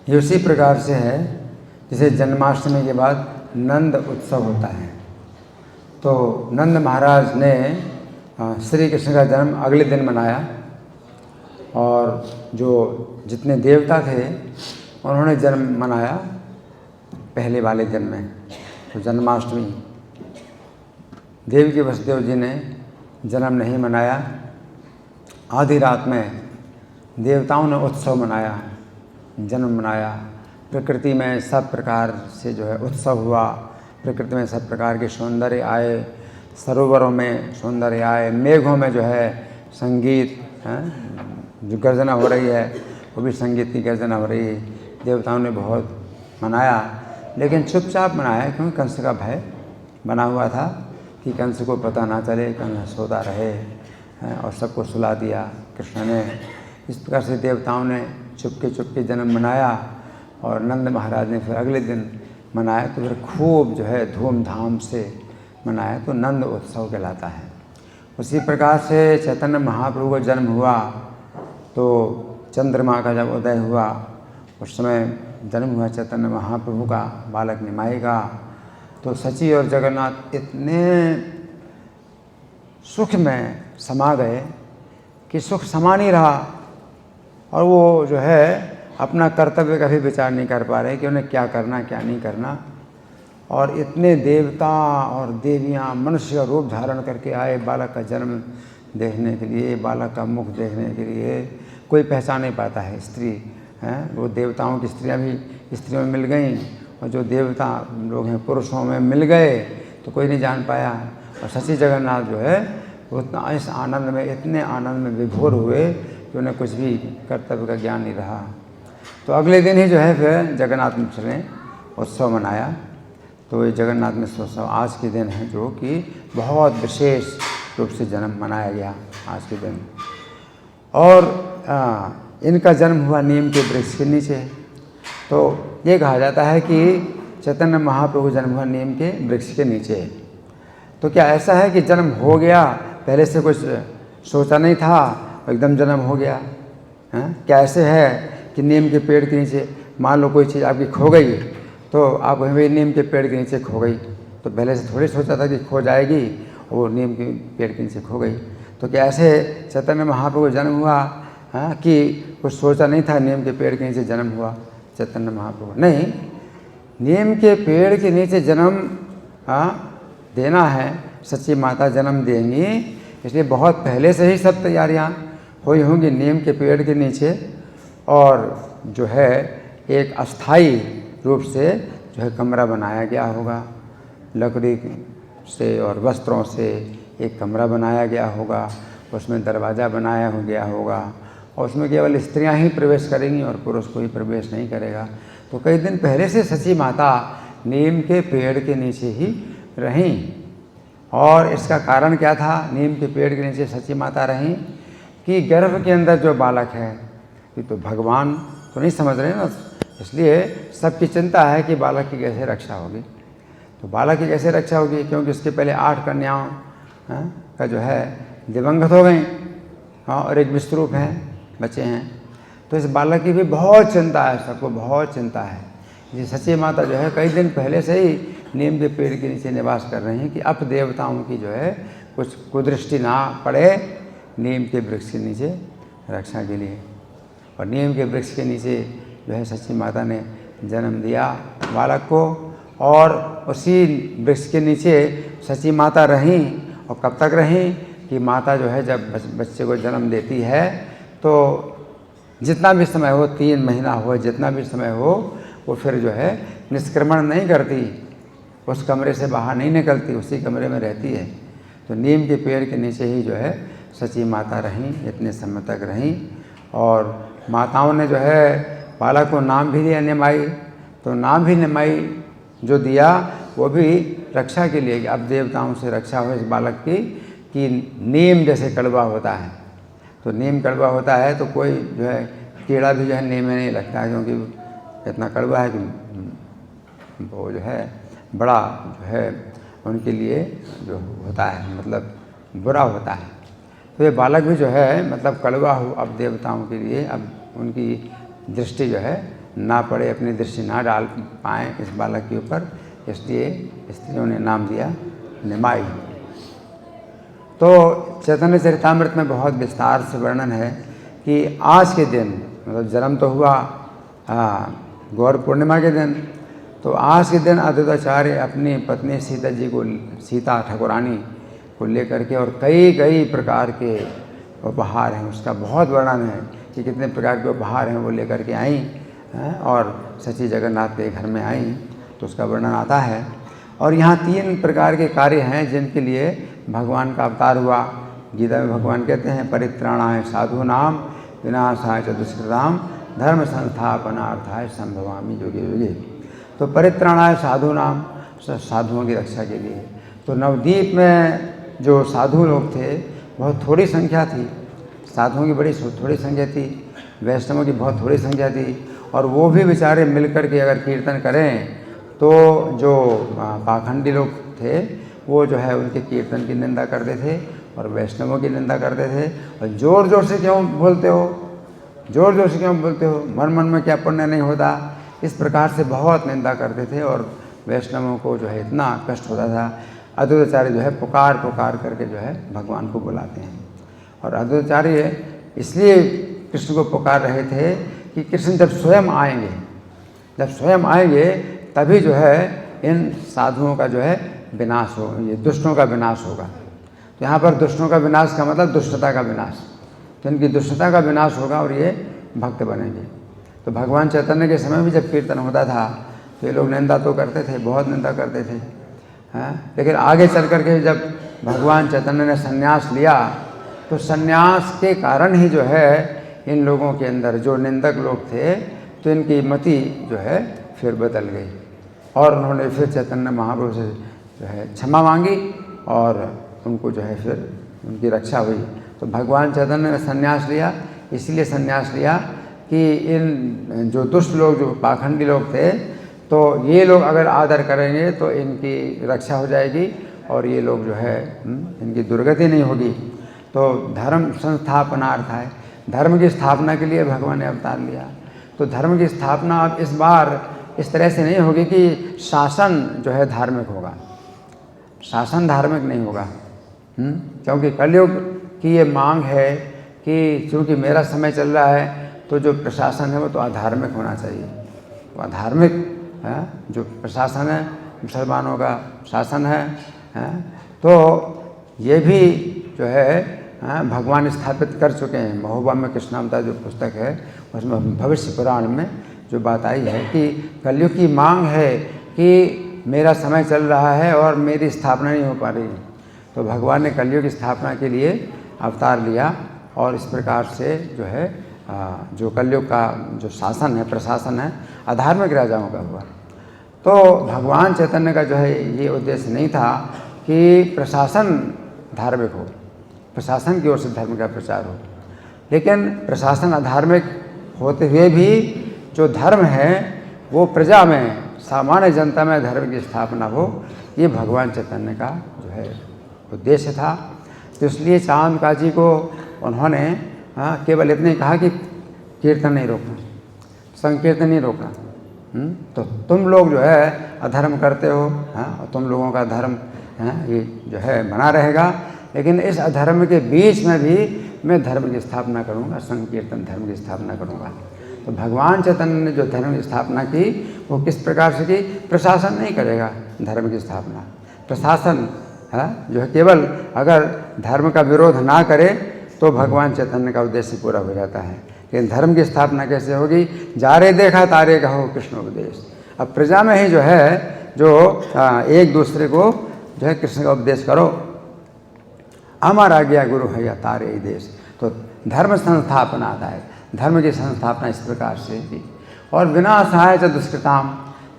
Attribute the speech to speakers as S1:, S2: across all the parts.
S1: ये उसी प्रकार से है जैसे जन्माष्टमी के बाद नंद उत्सव होता है। तो नंद महाराज ने श्री कृष्ण का जन्म अगले दिन मनाया और जो जितने देवता थे उन्होंने जन्म मनाया पहले वाले दिन में। तो जन्माष्टमी देवी के वसुदेव जी ने जन्म नहीं मनाया, आधी रात में देवताओं ने उत्सव मनाया, जन्म मनाया। प्रकृति में सब प्रकार से जो है उत्सव हुआ, प्रकृति में सब प्रकार के सौंदर्य आए, सरोवरों में सौंदर्य आए, मेघों में जो है संगीत जो गर्जना हो रही है वो भी संगीत की गर्जना हो रही है। देवताओं ने बहुत मनाया, लेकिन चुपचाप मनाया क्योंकि कंस का भय बना हुआ था कि कंस को पता ना चले, कंस सोता रहे और सबको सुला दिया कृष्ण ने। इस प्रकार से देवताओं ने चुपके जन्म मनाया और नंद महाराज ने फिर अगले दिन मनाया। तो फिर खूब जो है धूमधाम से मनाया, तो नंद उत्सव कहलाता है। उसी प्रकार से चैतन्य महाप्रभु का जन्म हुआ तो चंद्रमा का जब उदय हुआ उस समय जन्म हुआ चैतन्य महाप्रभु का, बालक निमाई का। तो सची और जगन्नाथ इतने सुख में समा गए कि सुख समा नहीं रहा और वो जो है अपना कर्तव्य का भी विचार नहीं कर पा रहे कि उन्हें क्या करना क्या नहीं करना। और इतने देवता और देवियाँ मनुष्य का रूप धारण करके आए बालक का जन्म देखने के लिए, बालक का मुख देखने के लिए। कोई पहचान नहीं पाता है स्त्री हैं, वो देवताओं की स्त्रियाँ भी स्त्रियों में मिल गईं और जो देवता लोग हैं पुरुषों में मिल गए, तो कोई नहीं जान पाया। और सच्ची जगन्नाथ जो है वो उतना इस आनंद में, इतने आनंद में विभोर हुए कि उन्हें कुछ भी कर्तव्य का ज्ञान नहीं रहा। तो अगले दिन ही जो है फिर जगन्नाथ मिश्र ने उत्सव मनाया। तो ये जगन्नाथ मिश्र उत्सव आज के दिन है जो कि बहुत विशेष रूप से जन्म मनाया गया आज के दिन। और इनका जन्म हुआ नीम के वृक्ष के नीचे। तो ये कहा जाता है कि चैतन्य महाप्रभु जन्म हुआ नीम के वृक्ष के नीचे। तो क्या ऐसा है कि जन्म हो गया, पहले से कुछ सोचा नहीं था, एकदम जन्म हो गया है? क्या ऐसे है कि नीम के पेड़ के नीचे मान लो कोई चीज़ आपकी खो गई तो आप वहीं नीम के पेड़ के नीचे खो गई, तो पहले से थोड़ी सोचा था कि खो जाएगी, वो नीम के पेड़ के नीचे खो गई। तो क्या ऐसे चैतन्य महाप्रभु जन्म हुआ कि कुछ सोचा नहीं था नीम के पेड़ के नीचे जन्म हुआ चैतन्य महाप्रभु? नहीं, नीम के पेड़ के नीचे जन्म देना है, सच्ची माता जन्म देंगी, इसलिए बहुत पहले से ही सब तैयारियां हुई होंगी नीम के पेड़ के नीचे। और जो है एक अस्थाई रूप से जो है कमरा बनाया गया होगा, लकड़ी से और वस्त्रों से एक कमरा बनाया गया होगा, उसमें दरवाज़ा बनाया हो गया होगा और उसमें केवल स्त्रियां ही प्रवेश करेंगी और पुरुष कोई प्रवेश नहीं करेगा। तो कई दिन पहले से सची माता नीम के पेड़ के नीचे ही रहीं। और इसका कारण क्या था नीम के पेड़ के नीचे सची माता रहीं? कि गर्भ के अंदर जो बालक है ये तो भगवान तो नहीं समझ रहे ना, इसलिए सबकी चिंता है कि बालक की कैसे रक्षा होगी। तो बालक की कैसे रक्षा होगी, क्योंकि उसके पहले 8 कन्याओं का जो है दिवंगत हो गई और एक विश्वरूप हैं, बच्चे हैं। तो इस बालक की भी बहुत चिंता है, सबको बहुत चिंता है। ये सच्ची माता जो है कई दिन पहले से ही नीम के पेड़ के नीचे निवास कर रही हैं कि अब देवताओं की जो है कुछ कुदृष्टि ना पड़े नीम के वृक्ष के नीचे रक्षा के लिए। और नीम के वृक्ष के नीचे जो है सच्ची माता ने जन्म दिया बालक को। और उसी वृक्ष के नीचे सच्ची माता रहीं। और कब तक रहीं कि माता जो है जब बच्चे को जन्म देती है तो जितना भी समय हो, 3 महीना हो, जितना भी समय हो, वो फिर जो है निष्क्रमण नहीं करती, उस कमरे से बाहर नहीं निकलती, उसी कमरे में रहती है। तो नीम के पेड़ के नीचे ही जो है सच्ची माता रहीं, इतने समय तक रहीं। और माताओं ने जो है बालक को नाम भी दिया निमाई। तो नाम भी निमाई जो दिया वो भी रक्षा के लिए, अब देवताओं से रक्षा हो इस बालक की। कि नीम जैसे कड़वा होता है, तो नीम कड़वा होता है तो कोई जो है कीड़ा भी जो है नीम में नहीं लगता है, क्योंकि इतना कड़वा है कि वो जो है बड़ा जो है उनके लिए जो होता है मतलब बुरा होता है। तो ये बालक भी जो है मतलब कड़वा हो अब देवताओं के लिए, अब उनकी दृष्टि जो है ना पड़े, अपनी दृष्टि ना डाल पाएँ इस बालक के ऊपर, इसलिए स्त्रियों ने नाम दिया निमाई। तो चैतन्य चरितामृत में बहुत विस्तार से वर्णन है कि आज के दिन, मतलब जन्म तो हुआ गौर पूर्णिमा के दिन, तो आज के दिन अद्वैताचार्य अपनी पत्नी सीता जी को, सीता ठाकुरानी को लेकर के, और कई कई प्रकार के उपहार हैं, उसका बहुत वर्णन है कि कितने प्रकार के उपहार हैं वो लेकर के आई और सची जगन्नाथ के घर में आई, तो उसका वर्णन आता है। और यहाँ 3 प्रकार के कार्य हैं जिनके लिए भगवान का अवतार हुआ। गीता में भगवान कहते हैं परित्राणाय साधूनाम विनाशाय च दुष्कृताम धर्म संस्थापनार्थाय संभवामि युगे युगे। तो परित्राणाय साधूनाम, साधुओं की रक्षा के लिए। तो नवद्वीप में जो साधु लोग थे बहुत थोड़ी संख्या थी, साधुओं की बड़ी थोड़ी संख्या थी, वैष्णवों की बहुत थोड़ी संख्या थी, और वो भी बेचारे मिलकर के अगर कीर्तन करें तो जो पाखंडी लोग थे वो जो है उनके कीर्तन की निंदा करते थे और वैष्णवों की निंदा करते थे। और ज़ोर ज़ोर से क्यों बोलते हो, ज़ोर ज़ोर से क्यों बोलते हो, मन मन में क्या पुण्य नहीं होता, इस प्रकार से बहुत निंदा करते थे। और वैष्णवों को जो है इतना कष्ट होता था। अद्वैताचार्य जो है पुकार पुकार करके जो है भगवान को बुलाते हैं। और अद्वैताचार्य इसलिए कृष्ण को पुकार रहे थे कि कृष्ण जब स्वयं आएंगे, जब स्वयं आएंगे तभी जो है इन साधुओं का जो है विनाश हो, ये दुष्टों का विनाश होगा। तो यहाँ पर दुष्टों का विनाश का मतलब दुष्टता का विनाश, तो इनकी दुष्टता का विनाश होगा और ये भक्त बनेंगे। तो भगवान चैतन्य के समय भी जब कीर्तन होता था तो ये लोग निंदा तो करते थे, बहुत निंदा करते थे, लेकिन आगे चल कर के जब भगवान चैतन्य ने संन्यास लिया तो संन्यास के कारण ही जो है इन लोगों के अंदर जो निंदक लोग थे तो इनकी मति जो है फिर बदल गई और उन्होंने फिर चैतन्य महाप्रभु से जो है क्षमा मांगी और उनको जो है फिर उनकी रक्षा हुई। तो भगवान चैतन्य ने संन्यास लिया, इसलिए संन्यास लिया कि इन जो दुष्ट लोग, जो पाखंडी लोग थे, तो ये लोग अगर आदर करेंगे तो इनकी रक्षा हो जाएगी और ये लोग जो है इनकी दुर्गति नहीं होगी। तो धर्म संस्थापनार्थ है, धर्म की स्थापना के लिए भगवान ने अवतार लिया। तो धर्म की स्थापना अब इस बार इस तरह से नहीं होगी कि शासन जो है धार्मिक होगा, शासन धार्मिक नहीं होगा, क्योंकि कलयुग की ये मांग है कि चूँकि मेरा समय चल रहा है तो जो प्रशासन है वो तो अधार्मिक होना चाहिए। तो अधार्मिक जो प्रशासन है, मुसलमानों का शासन है, तो ये भी जो है भगवान स्थापित कर चुके हैं। महोबा में कृष्णावतार जो पुस्तक है उसमें भविष्य पुराण में जो बात आई है कि कलयुग की मांग है कि मेरा समय चल रहा है और मेरी स्थापना नहीं हो पा रही। तो भगवान ने कलयुग की स्थापना के लिए अवतार लिया और इस प्रकार से जो है जो कलयुग का जो शासन है, प्रशासन है, अधार्मिक राजाओं का हुआ। तो भगवान चैतन्य का जो है ये उद्देश्य नहीं था कि प्रशासन धार्मिक हो, प्रशासन की ओर से धर्म का प्रचार हो, लेकिन प्रशासन अधार्मिक होते हुए भी जो धर्म है वो प्रजा में, सामान्य जनता में धर्म की स्थापना हो, ये भगवान चैतन्य का जो है उद्देश्य था। तो इसलिए चांद काजी को उन्होंने केवल इतने कहा कि कीर्तन नहीं रोकना, संकीर्तन नहीं रोकना। तो तुम लोग जो है अधर्म करते हो, और तुम लोगों का धर्म ये जो है बना रहेगा, लेकिन इस अधर्म के बीच में भी मैं धर्म की स्थापना करूँगा, संकीर्तन धर्म की स्थापना करूँगा। तो भगवान चैतन्य ने जो धर्म की स्थापना की वो किस प्रकार से की? प्रशासन नहीं करेगा धर्म की स्थापना, प्रशासन जो है केवल अगर धर्म का विरोध ना करे तो भगवान चैतन्य का उद्देश्य पूरा हो जाता है। लेकिन धर्म की स्थापना कैसे होगी? जारे देखा तारे कहो कृष्ण उपदेश। अब प्रजा में ही जो है जो एक दूसरे को जो है कृष्ण का उपदेश करो, अमर आज्ञा गुरु है या तारे ही देश। तो धर्म संस्थापना आता है, धर्म की संस्थापना इस प्रकार से की। और विनाशाय च दुष्कृताम,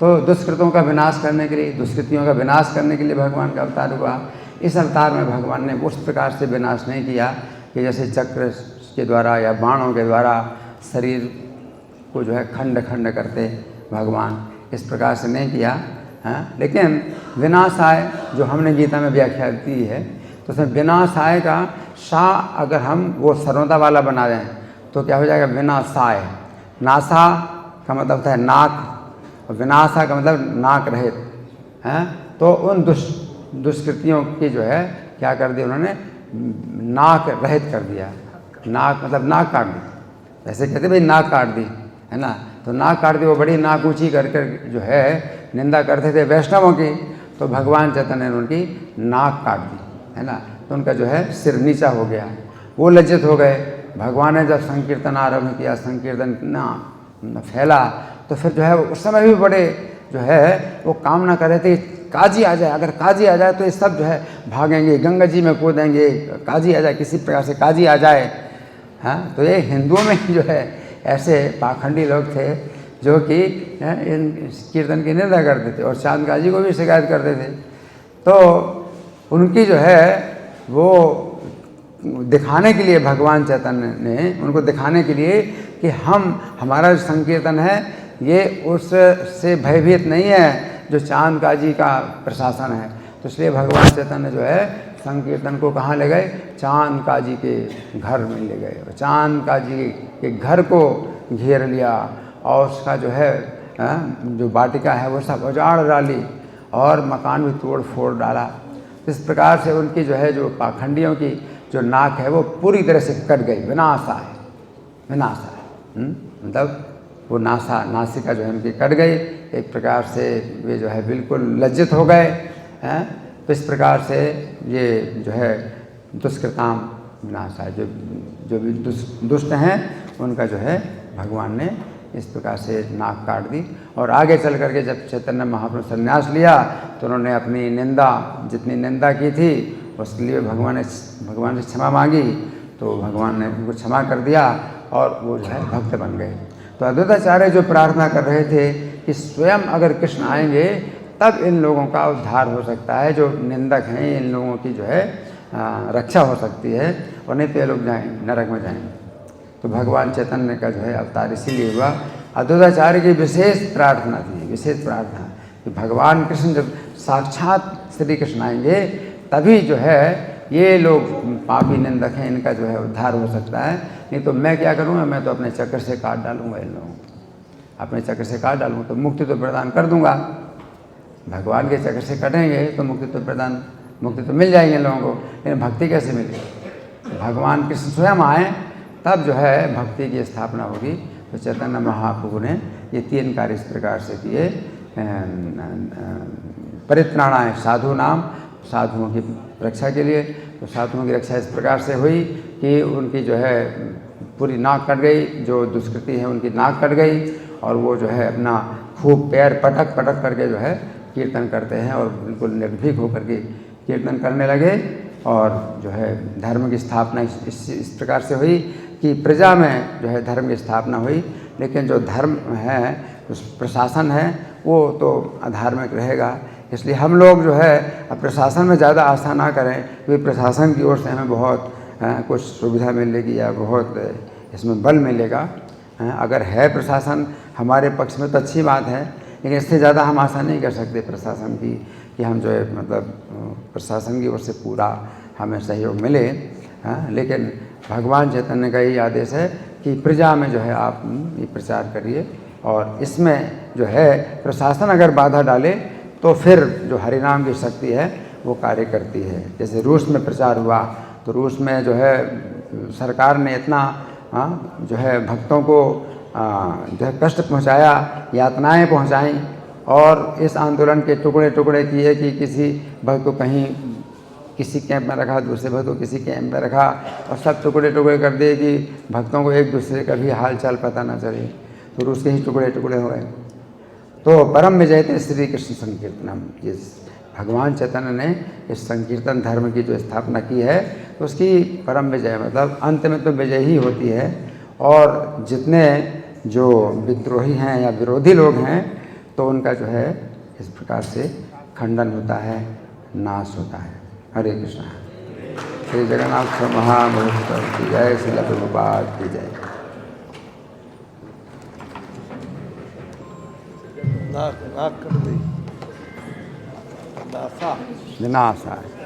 S1: तो दुष्कृतों का विनाश करने के लिए, दुष्कृतियों का विनाश करने के लिए भगवान का अवतार हुआ। इस अवतार में भगवान ने उस प्रकार से विनाश नहीं किया कि जैसे चक्र के द्वारा या बाणों के द्वारा शरीर को जो है खंड खंड करते भगवान, इस प्रकार से नहीं किया। लेकिन विनाशाय जो हमने गीता में व्याख्या दी है तो उसमें विनाशाय का सा अगर हम वो सर्वदा वाला बना दें तो क्या हो जाएगा? विनाशाय। नासा का मतलब होता है नाक, और विनाशा का मतलब नाक रहित हैं। तो उन दुष्कृतियों की जो है क्या कर दी उन्होंने, नाक रहित कर दिया। नाक मतलब नाक काट दी, ऐसे कहते भाई नाक काट दी, है ना। तो नाक काट दी, वो बड़ी नाक ऊँची करके जो है निंदा करते थे वैष्णवों की, तो भगवान चैतन्य ने उनकी नाक काट दी, है ना। तो उनका जो है सिर नीचा हो गया, वो लज्जित हो गए। भगवान ने जब संकीर्तन आरंभ किया, संकीर्तन ना फैला, तो फिर जो है उस समय भी बड़े जो है वो कामना कर रहे थे काजी आ जाए, अगर काजी आ जाए तो ये सब जो है भागेंगे, गंगा जी में कूदेंगे, काजी आ जाए, किसी प्रकार से काजी आ जाए। हाँ, तो ये हिंदुओं में जो है ऐसे पाखंडी लोग थे जो कि इन कीर्तन की निंदा करते थे और चांद काजी को भी शिकायत करते थे। तो उनकी जो है वो दिखाने के लिए भगवान चैतन्य ने उनको दिखाने के लिए कि हमारा जो संकीर्तन है ये उससे भयभीत नहीं है जो चांद काजी का प्रशासन है। तो इसलिए भगवान चैतन्य जो है संकीर्तन को कहाँ ले गए, चांद काजी के घर में ले गए, और चांद काजी के घर को घेर लिया और उसका जो है जो वाटिका है वो सब उजाड़ डाली और मकान भी तोड़ फोड़ डाला। इस प्रकार से उनकी जो है जो पाखंडियों की जो नाक है वो पूरी तरह से कट गई, विनाशा है, विनाशा है। मतलब वो नासिका जो है उनकी कट गई, एक प्रकार से वे जो है बिल्कुल लज्जित हो गए हैं। तो इस प्रकार से ये जो है दुष्कृताम विनाशा है, जो भी दुष्ट हैं उनका जो है भगवान ने इस प्रकार से नाक काट दी। और आगे चल करके जब चैतन्य महाप्रभु संन्यास लिया तो उन्होंने अपनी निंदा, जितनी निंदा की थी उसके लिए भगवान से क्षमा मांगी, तो भगवान ने उनको क्षमा कर दिया और वो जो है भक्त बन गए। तो अद्वैताचार्य जो प्रार्थना कर रहे थे कि स्वयं अगर कृष्ण आएंगे तब इन लोगों का उद्धार हो सकता है, जो निंदक हैं इन लोगों की जो है रक्षा हो सकती है, और नहीं तो ये लोग नरक में जाएंगे। तो भगवान चैतन्य का जो है अवतार इसीलिए हुआ। अद्वैताचार्य की विशेष प्रार्थना थी, विशेष प्रार्थना कि भगवान कृष्ण जब साक्षात श्री कृष्ण आएंगे तभी जो है ये लोग पापी निंदक हैं, इनका जो है उद्धार हो सकता है। नहीं तो मैं क्या करूँगा, मैं तो अपने चक्र से काट डालूंगा इन लोगों को, अपने चक्र से काट डालूंगा तो मुक्ति तो प्रदान कर दूंगा। भगवान के चक्र से कटेंगे तो मुक्ति तो मिल जाएगी इन लोगों को, लेकिन भक्ति कैसे मिलेगी। भगवान कृष्ण स्वयं आए तब जो है भक्ति की स्थापना होगी। तो चैतन्य महाप्रभु ने ये 3 कार्य इस प्रकार से किए। परित्राणाय साधु नाम, साधुओं की रक्षा के लिए। तो साधुओं की रक्षा इस प्रकार से हुई कि उनकी जो है पूरी नाक कट गई, जो दुष्कृति है उनकी नाक कट गई, और वो जो है अपना खूब पैर पटक पटक करके जो है कीर्तन करते हैं और बिल्कुल निर्भीक होकर के कीर्तन करने लगे। और जो है धर्म की स्थापना इस प्रकार से हुई कि प्रजा में जो है धर्म की स्थापना हुई। लेकिन जो धर्म है, उस प्रशासन है, वो तो अधार्मिक रहेगा। इसलिए हम लोग जो है प्रशासन में ज़्यादा आस्था ना करें, क्योंकि प्रशासन की ओर से हमें बहुत कुछ सुविधा मिलेगी या बहुत इसमें बल मिलेगा। अगर है प्रशासन हमारे पक्ष में तो अच्छी बात है, लेकिन इससे ज़्यादा हम आशा नहीं कर सकते प्रशासन की कि हम जो है मतलब प्रशासन की ओर से पूरा हमें सहयोग मिले। लेकिन भगवान चैतन्य का यही आदेश है कि प्रजा में जो है आप ये प्रचार करिए, और इसमें जो है प्रशासन अगर बाधा डाले तो फिर जो हरिनाम की शक्ति है वो कार्य करती है। जैसे रूस में प्रचार हुआ तो रूस में जो है सरकार ने इतना जो है भक्तों को जो है कष्ट पहुंचाया, यातनाएं पहुंचाईं, और इस आंदोलन के टुकड़े टुकड़े किए कि किसी भक्त को कहीं किसी कैंप में रखा, दूसरे भक्त को किसी कैंप में रखा, और सब टुकड़े टुकड़े कर दिए कि भक्तों को एक दूसरे का भी हाल चाल पता ना चले। तो रूस के ही टुकड़े टुकड़े हो गए। तो परम विजय थे श्री कृष्ण संकीर्तनम। जिस भगवान चैतन्य ने इस संकीर्तन धर्म की जो स्थापना की है उसकी परम विजय, मतलब अंत में तो विजय ही होती है। और जितने जो विद्रोही हैं या विरोधी लोग हैं तो उनका जो है इस प्रकार से खंडन होता है, नाश होता है। हरे कृष्णा। श्री जगन्नाथ महाप्रभु की जय, श्रील प्रभुपाद की जय।
S2: नाक कट गई, नासा
S1: विनाश है।